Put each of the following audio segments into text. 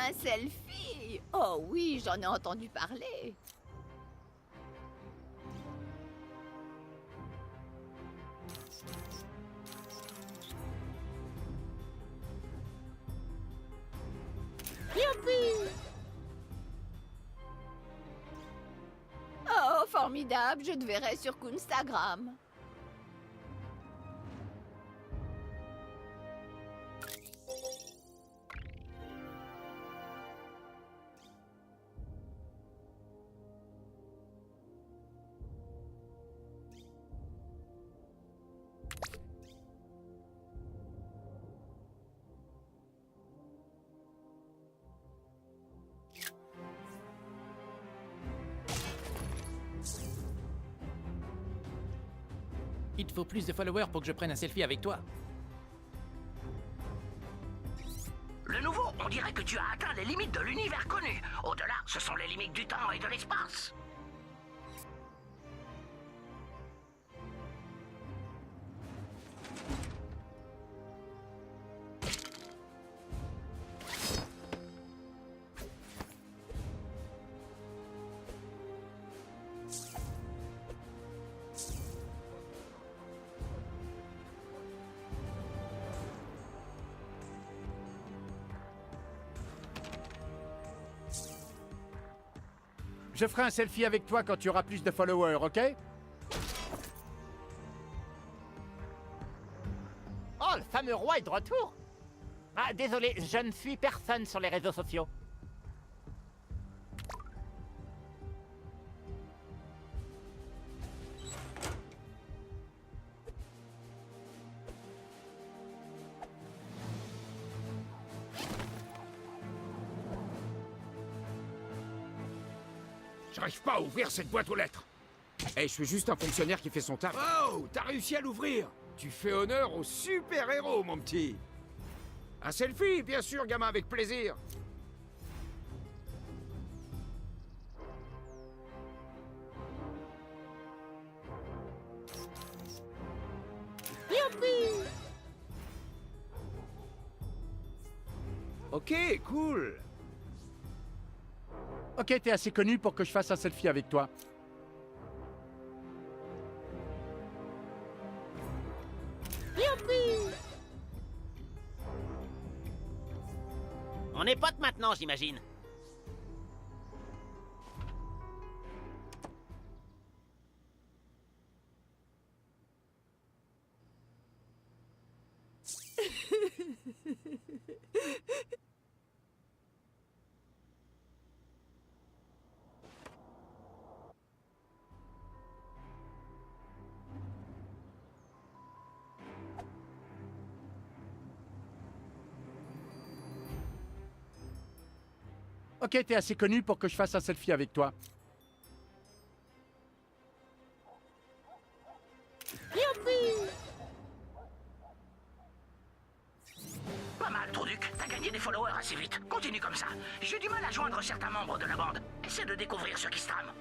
Un selfie? Oh oui, j'en ai entendu parler. Youpi! Oh, formidable, je te verrai sur Instagram. Il te faut plus de followers pour que je prenne un selfie avec toi. Le nouveau, on dirait que tu as atteint les limites de l'univers connu. Au-delà, ce sont les limites du temps et de l'espace. Je ferai un selfie avec toi quand tu auras plus de followers, ok? Oh, le fameux roi est de retour. Ah, désolé, je ne suis personne sur les réseaux sociaux. J'arrive pas à ouvrir cette boîte aux lettres. Eh, je suis juste un fonctionnaire qui fait son taf. Oh, t'as réussi à l'ouvrir. Tu fais honneur au super-héros, mon petit. Un selfie, bien sûr, gamin, avec plaisir. Youpi! Ok, cool. Ok, t'es assez connu pour que je fasse un selfie avec toi. Youpi! On est potes maintenant, j'imagine. Ok, t'es assez connu pour que je fasse un selfie avec toi. Youpi! Pas mal, Trouduc. T'as gagné des followers assez vite. Continue comme ça. J'ai du mal à joindre certains membres de la bande. Essaie de découvrir ce qui se trame.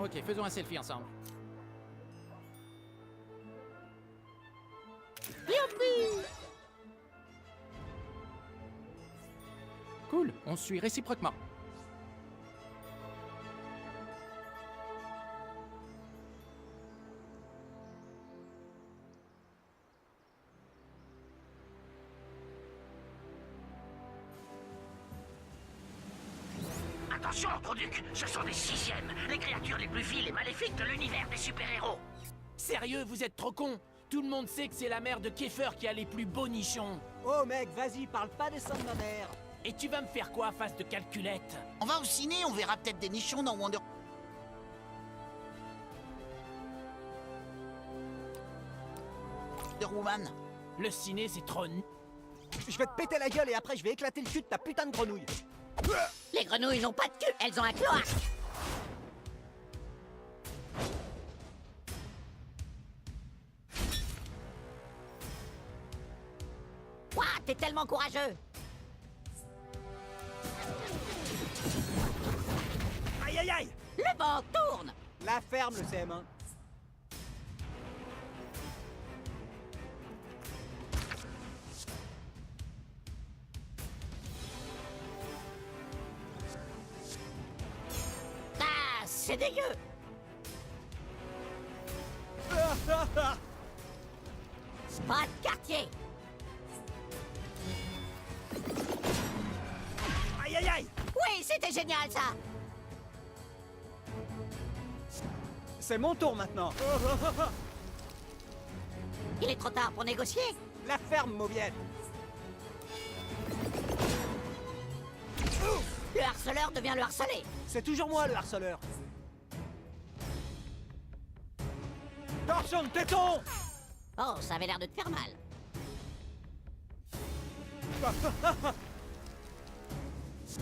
Ok, faisons un selfie ensemble. Youpi! Cool, on se suit réciproquement. Attention, Trouduc, ce sont des sixièmes, les créatures les plus viles et maléfiques de l'univers des super-héros. Sérieux, vous êtes trop cons? Tout le monde sait que c'est la mère de Kiefer qui a les plus beaux nichons. Oh mec, vas-y, parle pas des seins de ma mère. Et tu vas me faire quoi, face de calculette? On va au ciné, on verra peut-être des nichons dans Wonder... Woman. Le ciné, c'est trop... Je vais te péter la gueule et après je vais éclater le cul de ta putain de grenouille. Les grenouilles n'ont pas de queue, elles ont un cloaque. Ouah, t'es tellement courageux. Aïe aïe aïe. Le banc tourne. La ferme, le CM1. Ah, c'est dégueu. Pas de quartier. Aïe aïe aïe. Oui, c'était génial ça. C'est mon tour maintenant. Il est trop tard pour négocier. La ferme, Mauviette. Le harceleur devient le harcelé. C'est toujours moi le harceleur. Torsion de téton. Oh, ça avait l'air de te faire mal.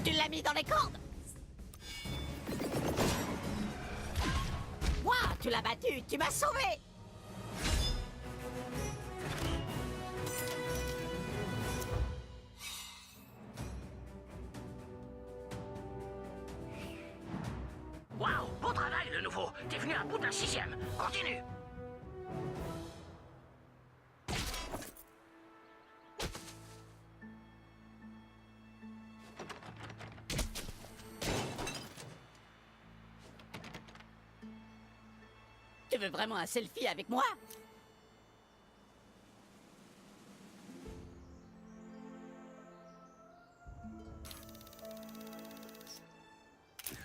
Tu l'as mis dans les cordes. Moi, tu l'as battu, tu m'as sauvé. Waouh, beau travail de nouveau. T'es venu à bout d'un 6e. Continue. Tu veux vraiment un selfie avec moi?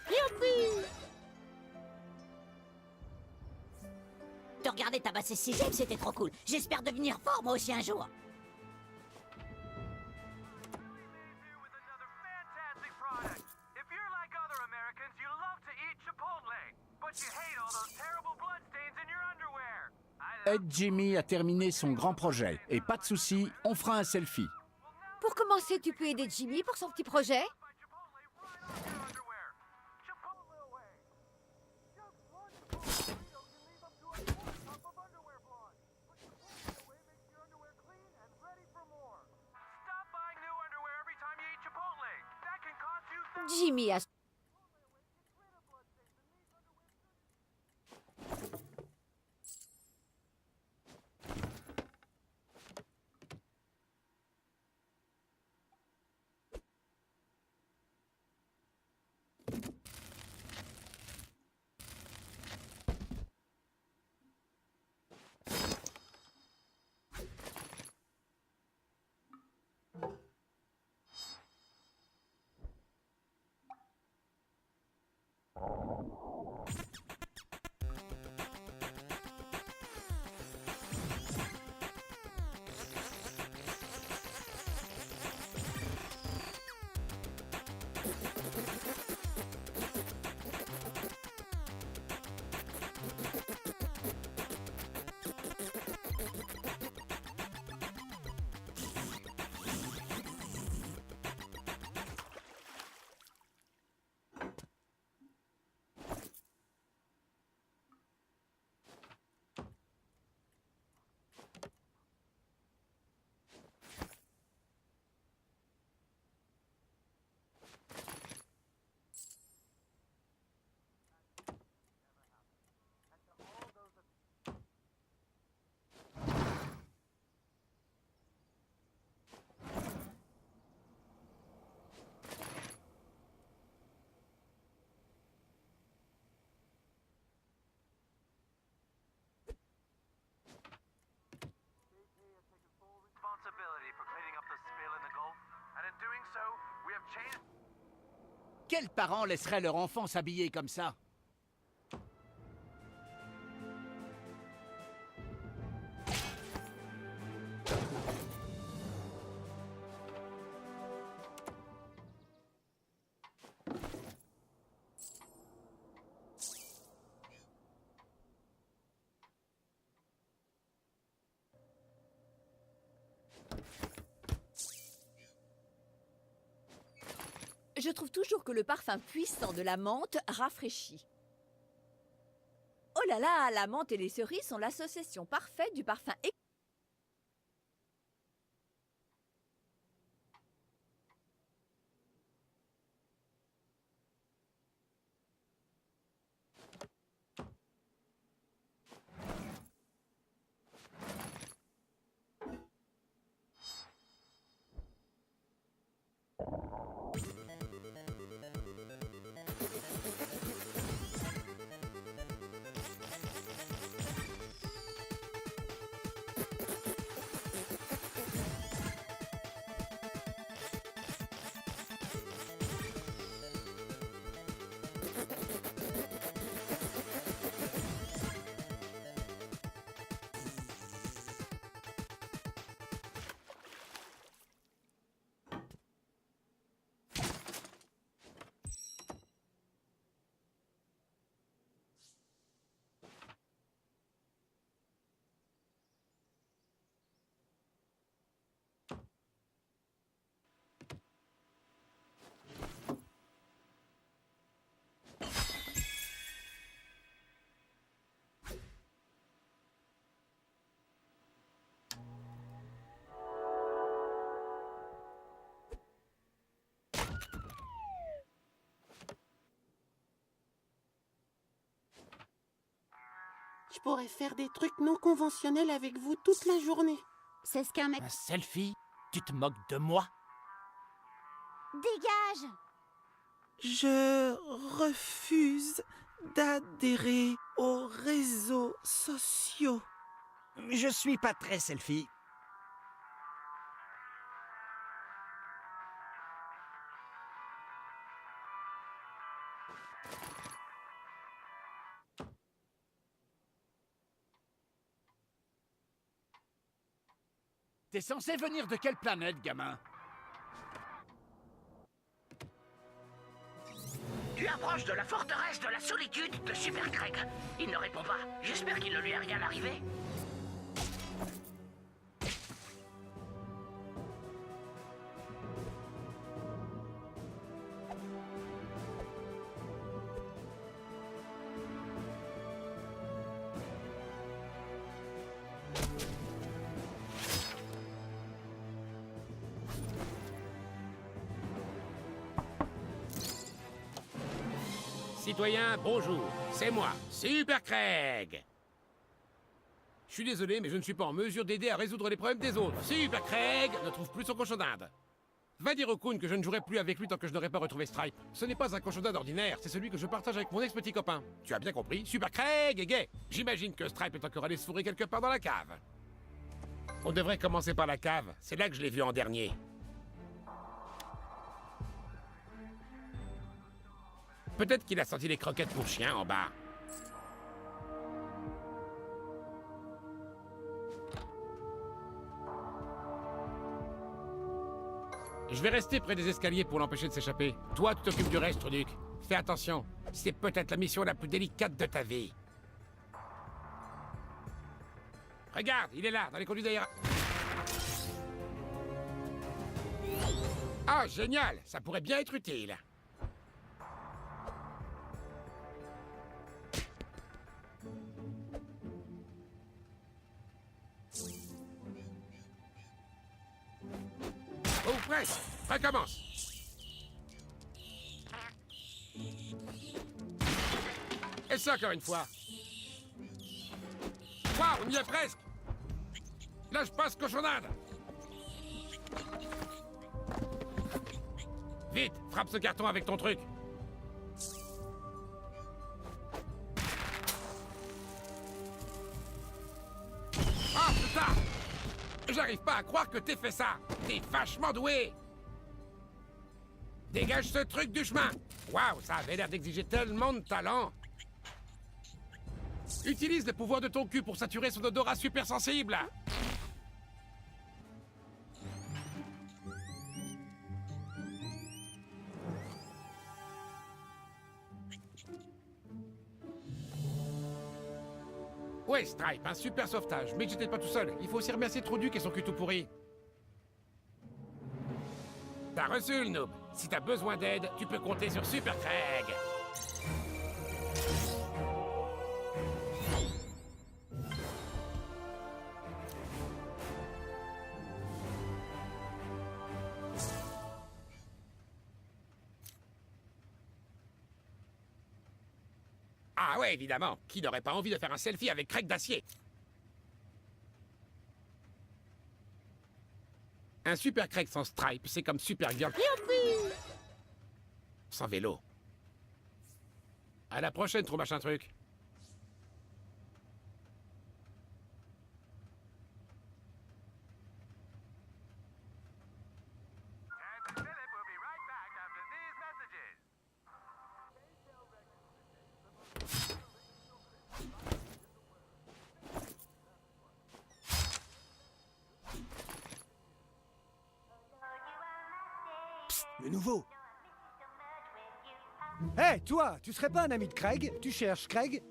Youpi! Te regarder tabasser 6e, c'était trop cool. J'espère devenir fort moi aussi un jour. Aide Jimmy à terminer son grand projet. Et pas de souci, on fera un selfie. Pour commencer, tu peux aider Jimmy pour son petit projet? Jimmy a... Quels parents laisseraient leur enfant s'habiller comme ça? Je trouve toujours que le parfum puissant de la menthe rafraîchit. Oh là là, la menthe et les cerises sont l'association parfaite du parfum. Je pourrais faire des trucs non conventionnels avec vous toute la journée. C'est ce qu'un mec... Un selfie? Tu te moques de moi? Dégage! Je refuse d'adhérer aux réseaux sociaux. Je suis pas très selfie. T'es censé venir de quelle planète, gamin? Tu approches de la forteresse de la solitude de Super Craig. Il ne répond pas. J'espère qu'il ne lui est rien arrivé. Citoyens, bonjour. C'est moi, Super Craig. Je suis désolé, mais je ne suis pas en mesure d'aider à résoudre les problèmes des autres. Super Craig ne trouve plus son cochon d'Inde. Va dire au Kun que je ne jouerai plus avec lui tant que je n'aurai pas retrouvé Stripe. Ce n'est pas un cochon d'Inde ordinaire, c'est celui que je partage avec mon ex-petit copain. Tu as bien compris, Super Craig est gay. J'imagine que Stripe est encore allé se fourrer quelque part dans la cave. On devrait commencer par la cave, c'est là que je l'ai vu en dernier. Peut-être qu'il a senti les croquettes pour chien en bas. Je vais rester près des escaliers pour l'empêcher de s'échapper. Toi, tu t'occupes du reste, Truduc. Fais attention, c'est peut-être la mission la plus délicate de ta vie. Regarde, il est là, dans les conduits d'ailleurs. Ah, génial, ça pourrait bien être utile. Oh, presque. Recommence. Et ça, encore une fois. Waouh, on y est presque. Là, je passe cochonnade. Vite, frappe ce carton avec ton truc. Ah, putain! J'arrive pas à croire que t'aies fait ça. T'es vachement doué. Dégage ce truc du chemin. Waouh, ça avait l'air d'exiger tellement de talent. Utilise le pouvoir de ton cul pour saturer son odorat super sensible. Ouais, Stripe, un super sauvetage. Mais j'étais pas tout seul. Il faut aussi remercier Truduc et son cul tout pourri. T'as reçu le noob. Si t'as besoin d'aide, tu peux compter sur Super Craig. Ah ouais, évidemment. Qui n'aurait pas envie de faire un selfie avec Craig d'acier? Un Super Craig sans stripe, c'est comme Supergirl sans vélo. À la prochaine, trop machin truc. Le nouveau. Hé, toi, tu serais pas un ami de Craig? Tu cherches Craig?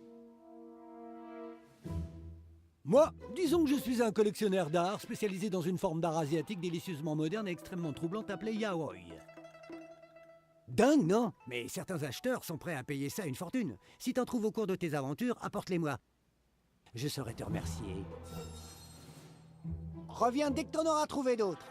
Moi, disons que je suis un collectionneur d'art spécialisé dans une forme d'art asiatique délicieusement moderne et extrêmement troublante appelée yaoi. Dingue, non? Mais certains acheteurs sont prêts à payer ça une fortune. Si t'en trouves au cours de tes aventures, apporte-les-moi. Je saurais te remercier. Reviens dès que t'en auras trouvé d'autres.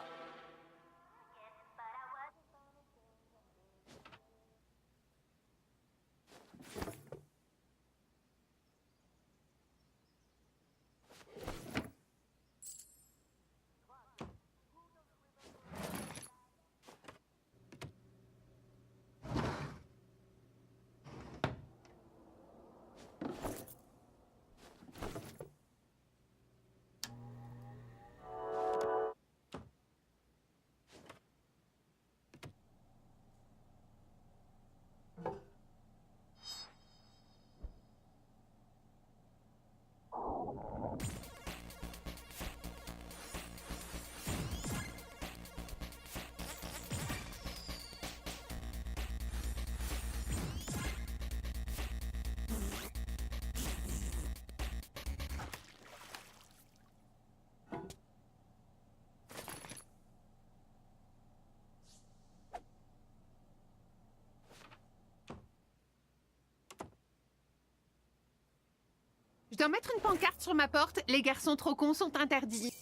Je dois mettre une pancarte sur ma porte. Les garçons trop cons sont interdits.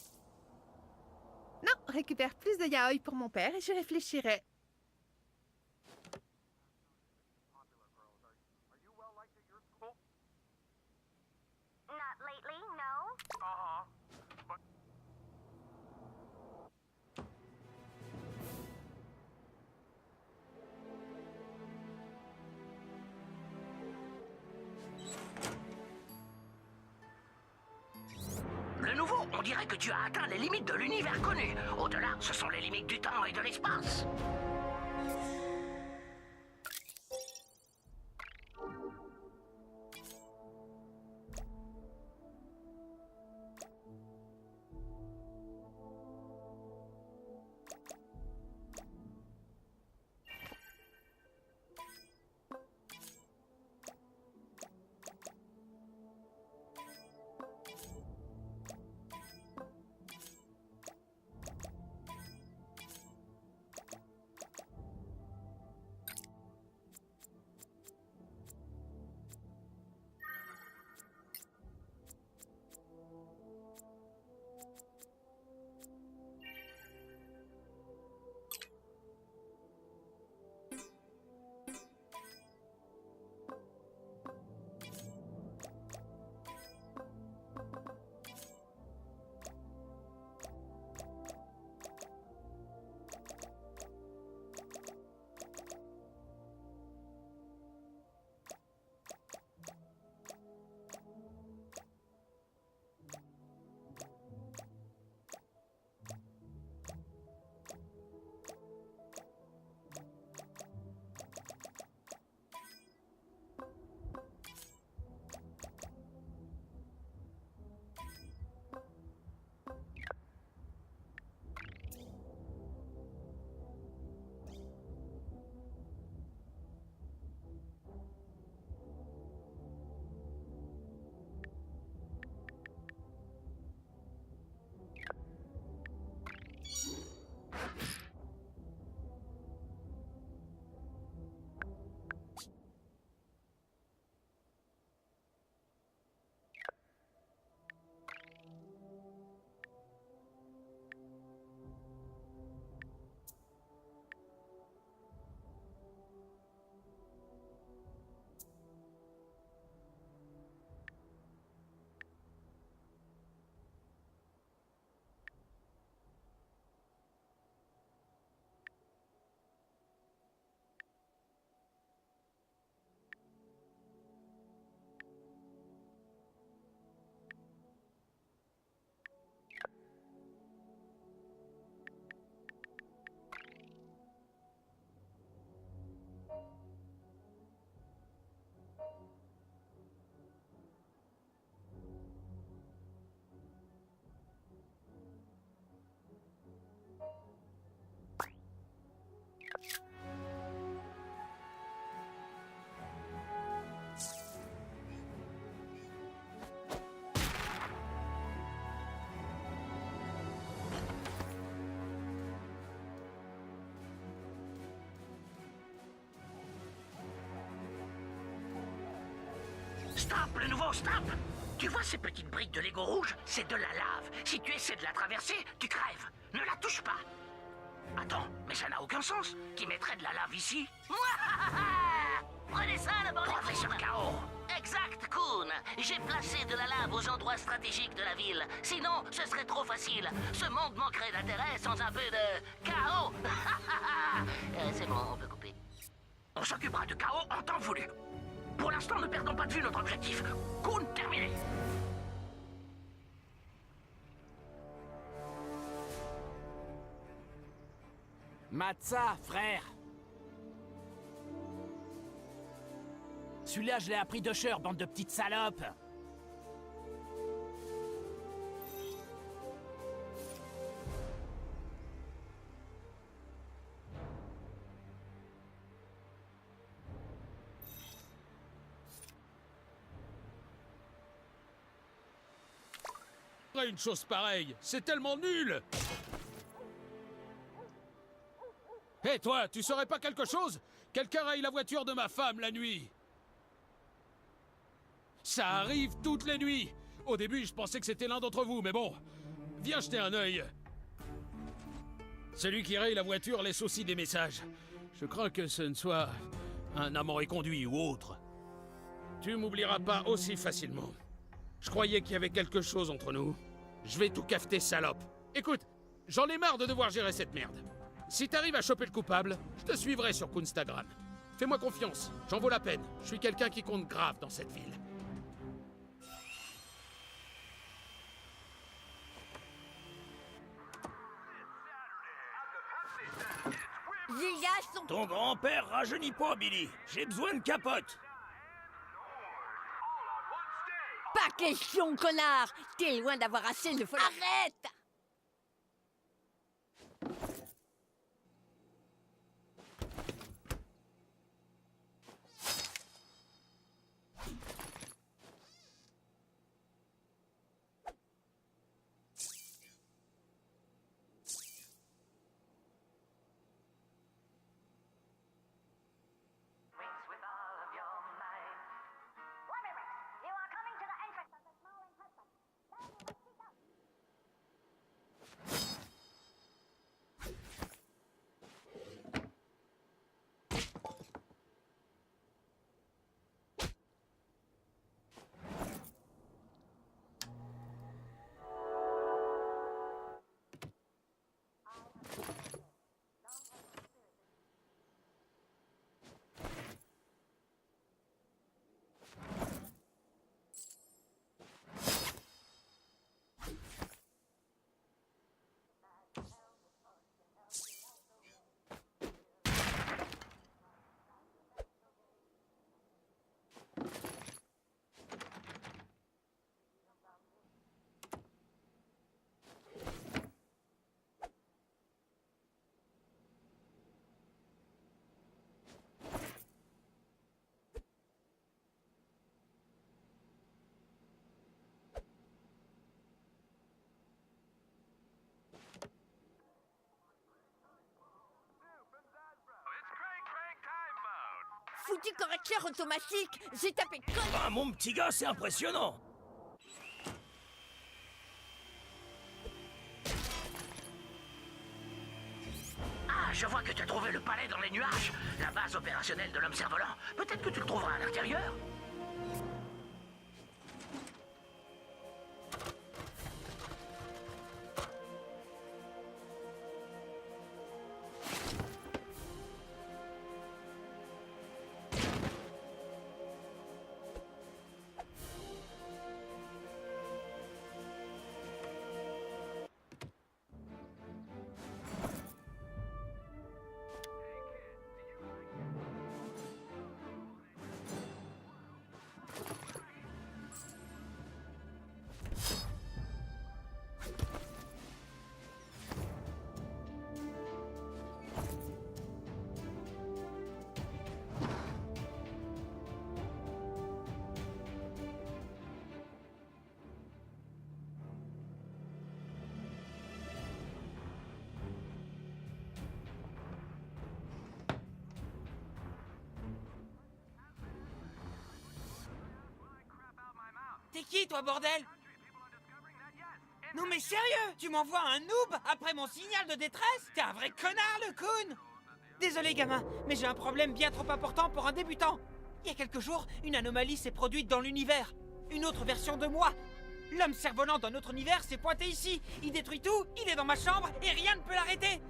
Non, récupère plus de yaoi pour mon père et je réfléchirai. Le nouveau, on dirait que tu as atteint les limites de l'univers connu. Au-delà, ce sont les limites du temps et de l'espace. de nouveau, stop! Tu vois ces petites briques de Lego rouge? C'est de la lave. Si tu essaies de la traverser, tu crèves. Ne la touche pas. Attends, mais ça n'a aucun sens. Qui mettrait de la lave ici? Prenez ça, la bande. Professeur K.O. Exact, Kuhn. J'ai placé de la lave aux endroits stratégiques de la ville. Sinon, ce serait trop facile. Ce monde manquerait d'intérêt sans un peu de chaos. C'est bon, on peut couper. On s'occupera de K.O. en temps voulu. Pour l'instant, ne perdons pas de vue notre objectif. Kuhn, terminé. Matza, frère. Celui-là, je l'ai appris d'Usher, bande de petites salopes. Une chose pareille, c'est tellement nul! Hé toi, tu saurais pas quelque chose? Quelqu'un raye la voiture de ma femme la nuit. Ça arrive toutes les nuits. Au début, je pensais que c'était l'un d'entre vous, mais bon. Viens jeter un œil. Celui qui raye la voiture laisse aussi des messages. Je crains que ce ne soit un amant éconduit ou autre. Tu m'oublieras pas aussi facilement. Je croyais qu'il y avait quelque chose entre nous. Je vais tout cafeter, salope. Écoute, j'en ai marre de devoir gérer cette merde. Si t'arrives à choper le coupable, je te suivrai sur Kunstagram. Fais-moi confiance, j'en vaux la peine. Je suis quelqu'un qui compte grave dans cette ville. Ton grand-père rajeunit pas, Billy. J'ai besoin de capote. Pas question, connard! T'es loin d'avoir assez de folie. Arrête! Foutu correcteur automatique! J'ai tapé Ah, mon petit gars, c'est impressionnant! Ah, je vois que tu as trouvé le palais dans les nuages. La base opérationnelle de l'homme cerf-volant. Peut-être que tu le trouveras à l'intérieur. T'es qui, toi, bordel? Non mais sérieux, tu m'envoies un noob après mon signal de détresse? T'es un vrai connard, le Coon! Désolé, gamin, mais j'ai un problème bien trop important pour un débutant. Il y a quelques jours, une anomalie s'est produite dans l'univers. Une autre version de moi. L'homme cerf-volant d'un autre univers s'est pointé ici. Il détruit tout, il est dans ma chambre et rien ne peut l'arrêter.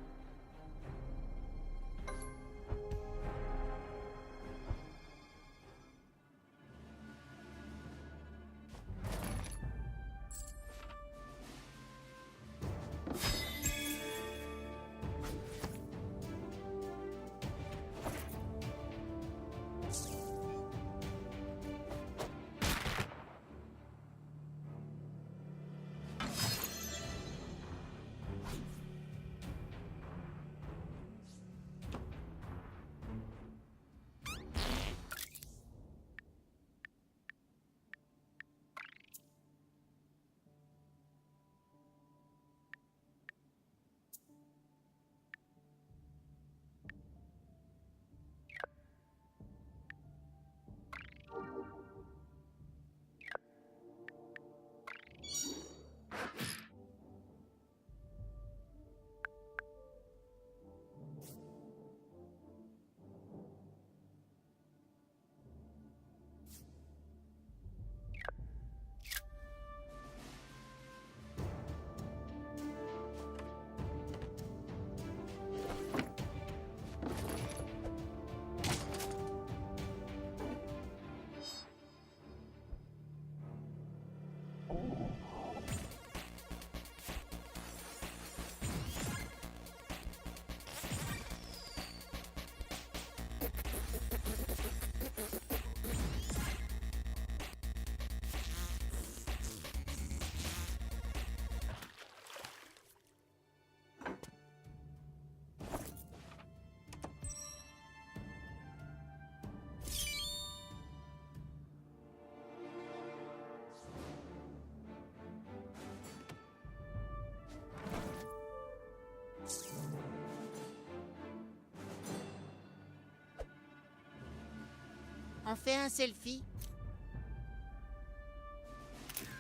On fait un selfie.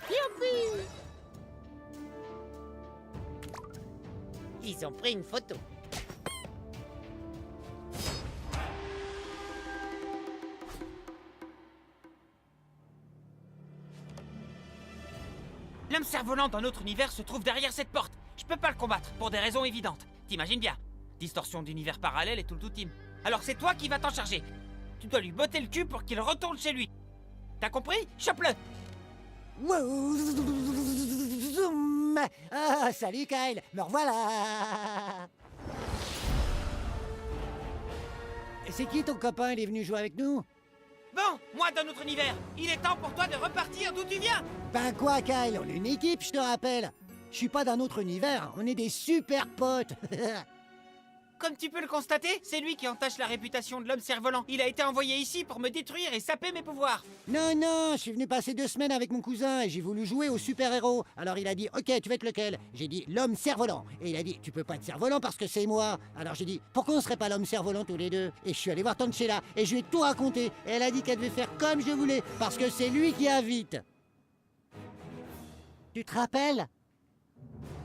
Youpi! Ils ont pris une photo. L'homme cerf-volant d'un autre univers se trouve derrière cette porte. Je peux pas le combattre, pour des raisons évidentes. T'imagines bien. Distorsion d'univers parallèle et tout le team. Alors c'est toi qui vas t'en charger. Tu dois lui botter le cul pour qu'il retourne chez lui. T'as compris? Chope-le! Zoom. Ah, salut Kyle, me revoilà. C'est qui ton copain? Il est venu jouer avec nous? Bon, moi d'un autre univers. Il est temps pour toi de repartir d'où tu viens. Ben quoi Kyle, on est une équipe, je te rappelle. Je suis pas d'un autre univers, on est des super potes. Comme tu peux le constater, c'est lui qui entache la réputation de l'homme cerf-volant. Il a été envoyé ici pour me détruire et saper mes pouvoirs. Non, non, je suis venu passer 2 semaines avec mon cousin et j'ai voulu jouer au super-héros. Alors il a dit, ok, tu veux être lequel? J'ai dit, l'homme cerf-volant. Et il a dit, tu peux pas être cerf-volant parce que c'est moi. Alors j'ai dit, pourquoi on serait pas l'homme cerf-volant tous les deux? Et je suis allé voir Tante Sheila et je lui ai tout raconté. Et elle a dit qu'elle devait faire comme je voulais parce que c'est lui qui invite. Tu te rappelles?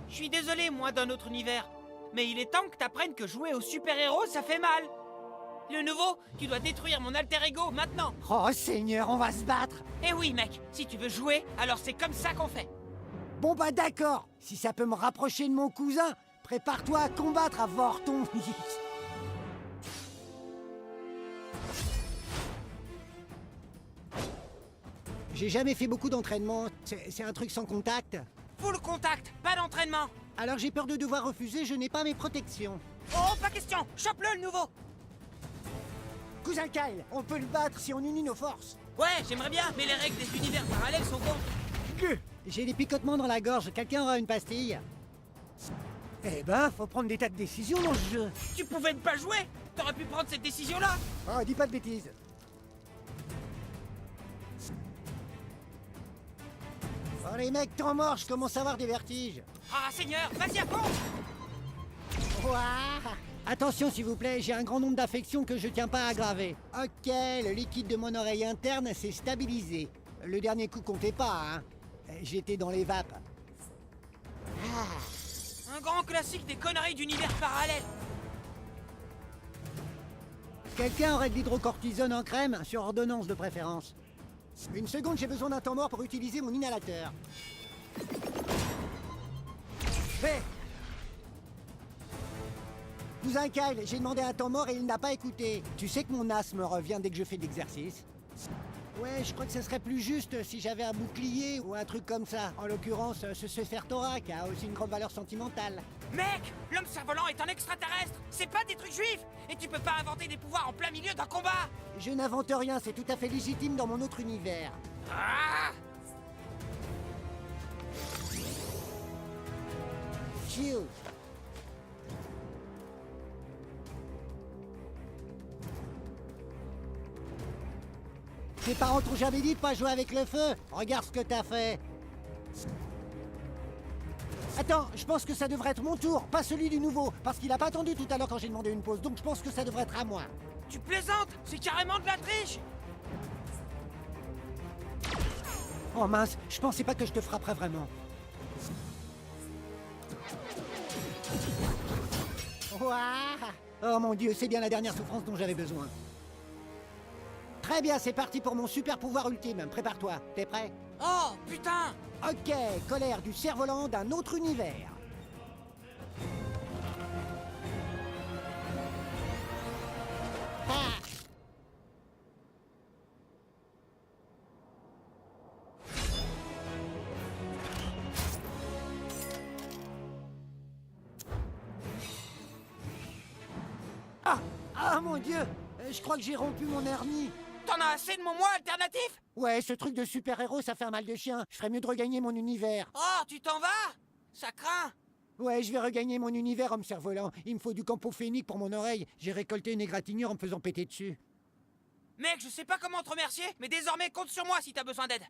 Je suis désolé, moi d'un autre univers. Mais il est temps que t'apprennes que jouer au super-héros, ça fait mal. Le nouveau, tu dois détruire mon alter ego maintenant. Oh Seigneur, on va se battre. Eh oui mec, si tu veux jouer, alors c'est comme ça qu'on fait. Bon bah d'accord, si ça peut me rapprocher de mon cousin, prépare-toi à combattre à Vorton. J'ai jamais fait beaucoup d'entraînement, c'est un truc sans contact. Full contact, pas d'entraînement. Alors j'ai peur de devoir refuser, je n'ai pas mes protections. Oh, pas question, chope-le le nouveau. Cousin Kyle, on peut le battre si on unit nos forces. Ouais, j'aimerais bien, mais les règles des univers parallèles sont contre. J'ai des picotements dans la gorge, quelqu'un aura une pastille? Eh ben, faut prendre des tas de décisions dans ce jeu. Tu pouvais ne pas jouer. T'aurais pu prendre cette décision-là. Oh, dis pas de bêtises. Oh les mecs, temps mort, je commence à avoir des vertiges. Ah Seigneur, vas-y à fond. Ouah. Attention s'il vous plaît, j'ai un grand nombre d'affections que je tiens pas à aggraver. Ok, le liquide de mon oreille interne s'est stabilisé. Le dernier coup comptait pas, hein. J'étais dans les vapes. Un grand classique des conneries d'univers parallèles. Quelqu'un aurait de l'hydrocortisone en crème, sur ordonnance de préférence. Une seconde, j'ai besoin d'un temps mort pour utiliser mon inhalateur. Hé! Cousin Kyle, j'ai demandé un temps mort et il n'a pas écouté. Tu sais que mon asthme revient dès que je fais de l'exercice. Ouais, je crois que ce serait plus juste si j'avais un bouclier ou un truc comme ça. En l'occurrence, ce Sfertorak a aussi une grande valeur sentimentale. Mec, l'homme cerf-volant est un extraterrestre. C'est pas des trucs juifs. Et tu peux pas inventer des pouvoirs en plein milieu d'un combat. Je n'invente rien, c'est tout à fait légitime dans mon autre univers. Ah! Phew. Tes parents t'ont jamais dit de pas jouer avec le feu? Regarde ce que t'as fait. Attends, je pense que ça devrait être mon tour, pas celui du nouveau, parce qu'il a pas attendu tout à l'heure quand j'ai demandé une pause, donc je pense que ça devrait être à moi. Tu plaisantes? C'est carrément de la triche. Oh mince, je pensais pas que je te frapperais vraiment. Ouah! Oh mon Dieu, c'est bien la dernière souffrance dont j'avais besoin. Très bien, c'est parti pour mon super pouvoir ultime. Prépare-toi, t'es prêt? Oh, putain! Ok, colère du cerf-volant d'un autre univers. Ah! Ah mon Dieu! Je crois que j'ai rompu mon hernie. T'en as assez de mon moi alternatif? Ouais, ce truc de super-héros, ça fait un mal de chien. Je ferais mieux de regagner mon univers. Oh, tu t'en vas? Ça craint. Ouais, je vais regagner mon univers, homme cerf-volant. Il me faut du campophénique pour mon oreille. J'ai récolté une égratignure en me faisant péter dessus. Mec, je sais pas comment te remercier, mais désormais compte sur moi si t'as besoin d'aide.